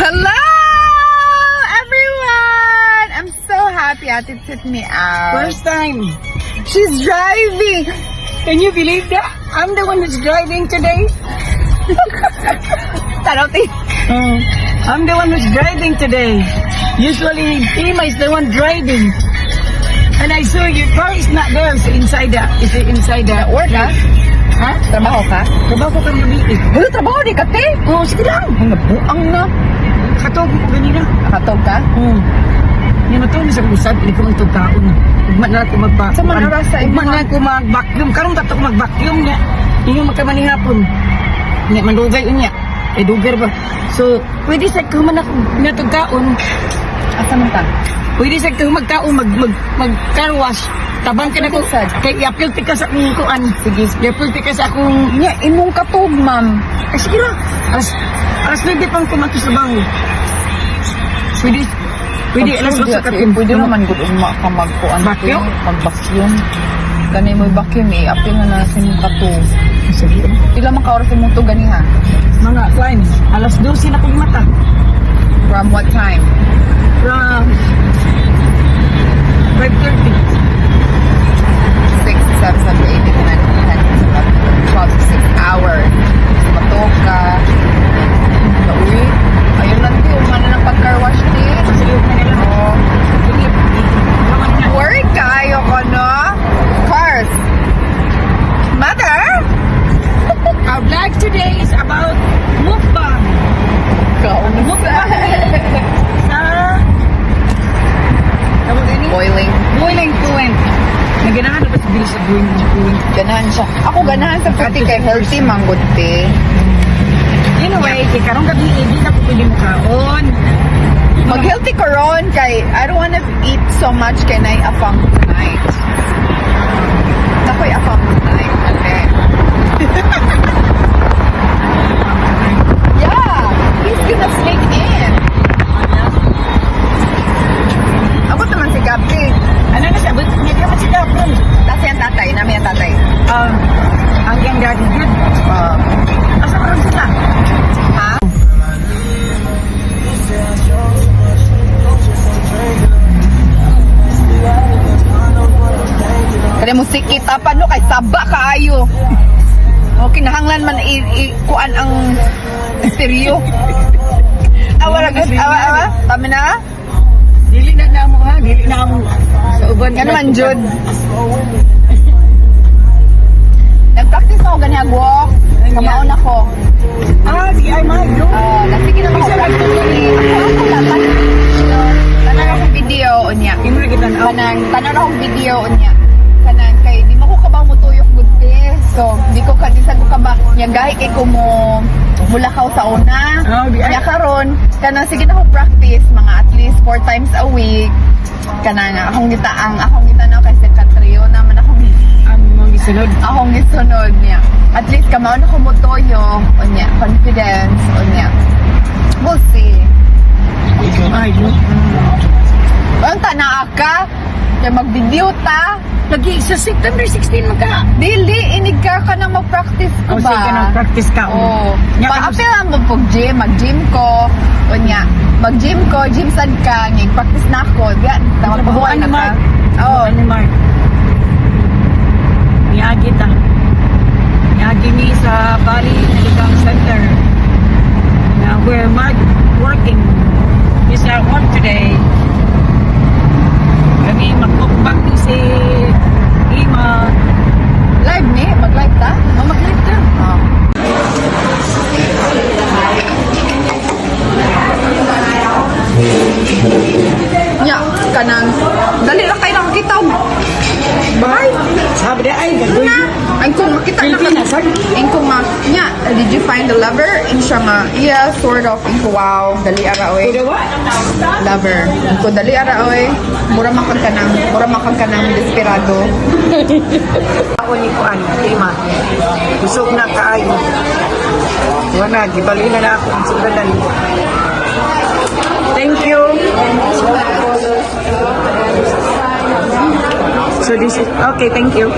Hello, everyone! I'm so happy Ate took me out. First time. She's driving. Can you believe that? I'm the one who's driving today. Taroti. I'm the one who's driving today. Usually, Ima is the one driving. And I saw your car is not there. It's inside the... Is it inside the... Work, ha? Ha? Trabaho ka? Trabaho ka gabi eh. Hello, trabaho di ka, te? Oh, sige lang. Ang nabuang na. Katog ko ganina. Nakatog ka? Hindi mo ito, sa kusad, hindi ko magtugkaon. Ugman na ako magpa... Sa manaras sa Ugman na ako mag-vacuum. Karong tato ko mag-vacuum niya. Hindi mo magkamanihapon. Hindi, mandugay niya. Eh, dugar ba? So, pwede sa kuman ako natugkaon. Asa man ta? Pwede sa magkaon, mag-car wash. Tabang ka na ko. Sad. Kay i-appeal ka sa akong kuan. Sige. I-appeal ka sa akong... Nya, imong katog, ma'am. Eh, sige lang. Alas pwede pang kumato sa bango. Pwede alas Pag- sa katin. Pwede naman good ka magkuan. Vacuum? Mag-vacuum. Ganay mo vacuum eh. Apil na sa imong katog. Sige. Pila man ka oras sa imong gani ha? Mga clients, alas 12 na kong mata. From what time? From 5:30. 6, 7, 7, 8, 9, 10, 11, 12, 6 hours. Matog ka. Uy, ayun lang di. Umana ng pag-car wash di. Sige, na nila. Oh. Worried kayo ko, no? Cars. Mother? Our vlog today is about mukbang. Mukbang. Sa tawag ini? Boiling fluent. Naganahan na ba sa bilis sa boiling fluent? Ganahan siya. Ako ganahan sa puti kay healthy manggod te. Anyway, kay karong gabi, hindi na po pwede mukhaon. Mag-healthy ko ron kay I don't wanna eat so much kay na afang tonight. Nakoy afang tonight. Okay. Yeah, he's gonna sneak in. Abot naman si Gabi. Ano na siya? Hindi ka masila po. Kasi ang tatay, namin ang tatay. Ang yung daddy yun. Asa ka rin sila? Ha? Kaya mo sikita pa no, kay saba kaayo. O, kinahanglan man kuan ang stereo. Awa lang, awa. Tama na? Dili na mo ha. Dili na mo. Sa uban. Yan naman, Jud. Nag-practice ako ganyan, walk. Kamaon ako. Di ay mahal. Nasige naman ako practice ni. Ako dapat. Tanan akong video, unya. Imo na kita na. Tanan akong video, unya. Kanan, kay di mo ko kabang mutuyok good day. So, di ko kadisa ko kaba. Nya gahi kay ko mo mulakaw sa una. Di ay. Nya karon, kanang sige na ako practice mga at least 4 times a week. Kanang akong gitaang, akong gitanaw kay Secretary naman akong Ang mga gisunod. akong gisunod niya. At least kamao na ko motoyo, unya, confidence, unya. We'll see. Ay, Ang tanaa ka, kaya mag-video ta. lagi sa September 16 magka. Dili, inig ka na mag-practice ko ba? Sige na practice ka. Oo. Nya ka Pa-apil lang mo pag gym, mag-gym ko. Unya, mag-gym ko, gym sad ka, ngayong practice na ako. Diyan, tawag pa buhay na ka. Oo. Ano Mark? Niyagi ta. Niyagi ni sa Bali Medical Center. Now we're working. Is our work today. Kami magmukbang ni si Ima. Live ni, mag-live ta? Mag-live ka. Oo. Nya, kanang, dali lang kayo nakakita. Bye. Sabi na ay gagawin. Ay kung makita na Pilipinas, ka. Ay kung nya, did you find the lover? In siya nga, yeah, sort of. Ay ko, wow, dali ara oy. Kuda what? Lover. Ay ko, dali ara oy. Mura makag ka ng desperado. Ako ni Kuan, Ima. Kusog na kaayo. Wala, gibali na ako ang sugalan. Thank you. So this is, okay, thank you.